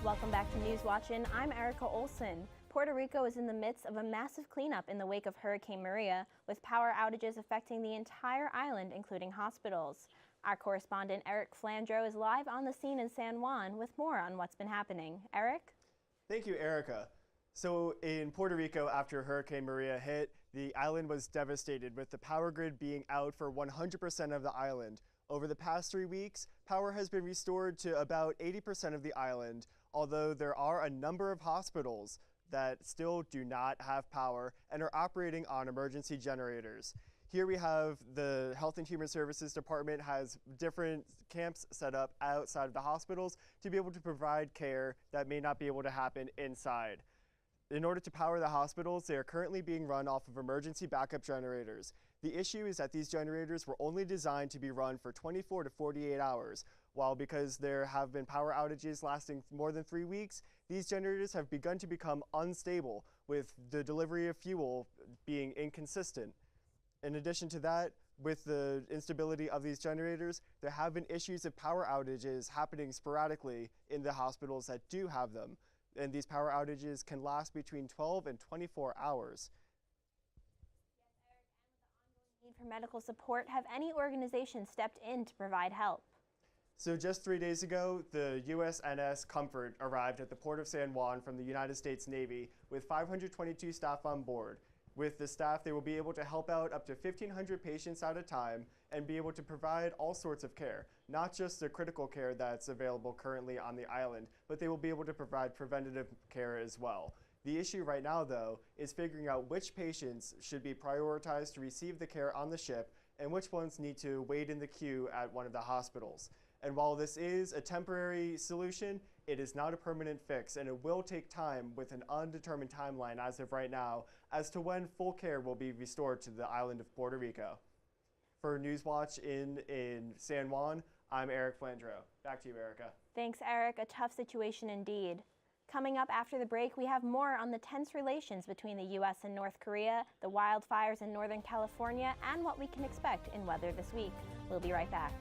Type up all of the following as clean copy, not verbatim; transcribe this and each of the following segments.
Welcome back to News Watchin'. I'm Erica Olson. Puerto Rico is in the midst of a massive cleanup in the wake of Hurricane Maria, with power outages affecting the entire island, including hospitals. Our correspondent Eric Flandro is live on the scene in San Juan with more on what's been happening. Eric? Thank you, Erica. So in Puerto Rico, after Hurricane Maria hit, the island was devastated, with the power grid being out for 100% of the island. Over the past 3 weeks, power has been restored to about 80% of the island, although there are a number of hospitals that still do not have power and are operating on emergency generators. Here we have the Health and Human Services Department has different camps set up outside of the hospitals to be able to provide care that may not be able to happen inside. In order to power the hospitals, they are currently being run off of emergency backup generators. The issue is that these generators were only designed to be run for 24 to 48 hours, while because there have been power outages lasting more than 3 weeks, these generators have begun to become unstable, with the delivery of fuel being inconsistent. In addition to that, with the instability of these generators, there have been issues of power outages happening sporadically in the hospitals that do have them. And these power outages can last between 12 and 24 hours. Need for medical support, have any organizations stepped in to provide help? So just 3 days ago, the USNS Comfort arrived at the Port of San Juan from the United States Navy with 522 staff on board. With the staff, they will be able to help out up to 1,500 patients at a time and be able to provide all sorts of care, not just the critical care that's available currently on the island, but they will be able to provide preventative care as well. The issue right now, though, is figuring out which patients should be prioritized to receive the care on the ship and which ones need to wait in the queue at one of the hospitals. And while this is a temporary solution, it is not a permanent fix, and it will take time with an undetermined timeline as of right now as to when full care will be restored to the island of Puerto Rico. For Newswatch in San Juan, I'm Eric Flandro. Back to you, Erica. Thanks, Eric. A tough situation indeed. Coming up after the break, we have more on the tense relations between the U.S. and North Korea, the wildfires in Northern California, and what we can expect in weather this week. We'll be right back.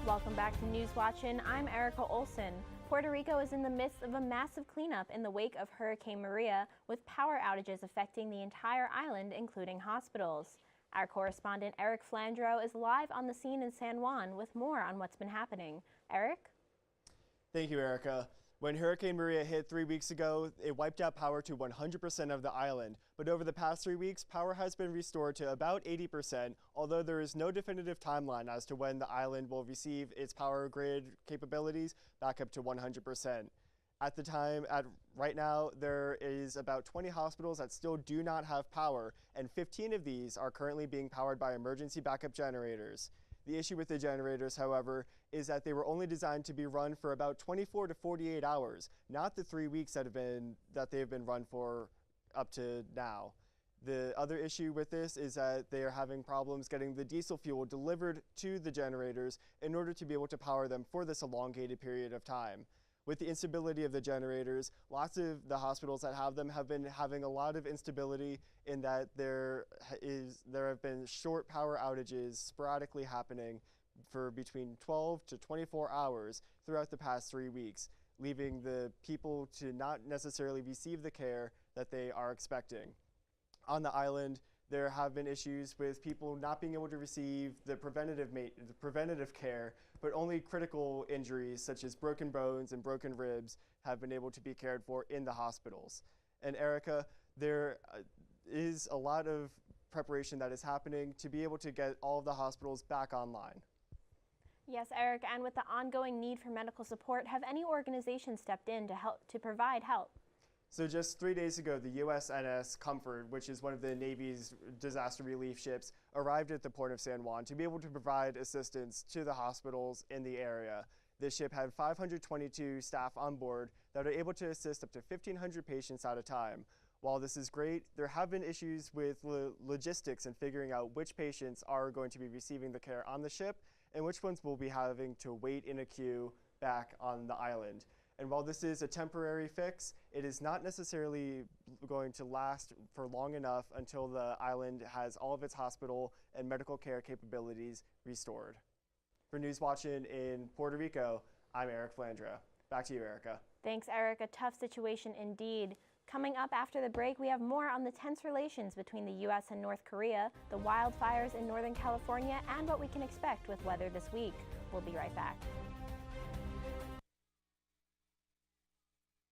Welcome back to News Watchin'. I'm Erica Olson. Puerto Rico is in the midst of a massive cleanup in the wake of Hurricane Maria, with power outages affecting the entire island, including hospitals. Our correspondent Eric Flandro is live on the scene in San Juan with more on what's been happening. Eric? Thank you, Erica. When Hurricane Maria hit 3 weeks ago, it wiped out power to 100% of the island. But over the past 3 weeks, power has been restored to about 80%, although there is no definitive timeline as to when the island will receive its power grid capabilities back up to 100%. Right now, there is about 20 hospitals that still do not have power, and 15 of these are currently being powered by emergency backup generators. The issue with the generators, however, is that they were only designed to be run for about 24 to 48 hours, not the 3 weeks that they have been run for up to now. The other issue with this is that they are having problems getting the diesel fuel delivered to the generators in order to be able to power them for this elongated period of time. With the instability of the generators, lots of the hospitals that have them have been having a lot of instability in that there have been short power outages sporadically happening for between 12 to 24 hours throughout the past 3 weeks, leaving the people to not necessarily receive the care that they are expecting. On the island, there have been issues with people not being able to receive the preventative care, but only critical injuries such as broken bones and broken ribs have been able to be cared for in the hospitals. And Erica, there is a lot of preparation that is happening to be able to get all of the hospitals back online. Yes, Eric, and with the ongoing need for medical support, have any organizations stepped in to provide help? So just 3 days ago, the USNS Comfort, which is one of the Navy's disaster relief ships, arrived at the Port of San Juan to be able to provide assistance to the hospitals in the area. This ship had 522 staff on board that are able to assist up to 1,500 patients at a time. While this is great, there have been issues with logistics and figuring out which patients are going to be receiving the care on the ship and which ones will be having to wait in a queue back on the island. And while this is a temporary fix, it is not necessarily going to last for long enough until the island has all of its hospital and medical care capabilities restored. For News Watching in Puerto Rico, I'm Eric Flandra. Back to you, Erica. Thanks, Eric. A tough situation indeed. Coming up after the break, we have more on the tense relations between the U.S. and North Korea, the wildfires in Northern California, and what we can expect with weather this week. We'll be right back.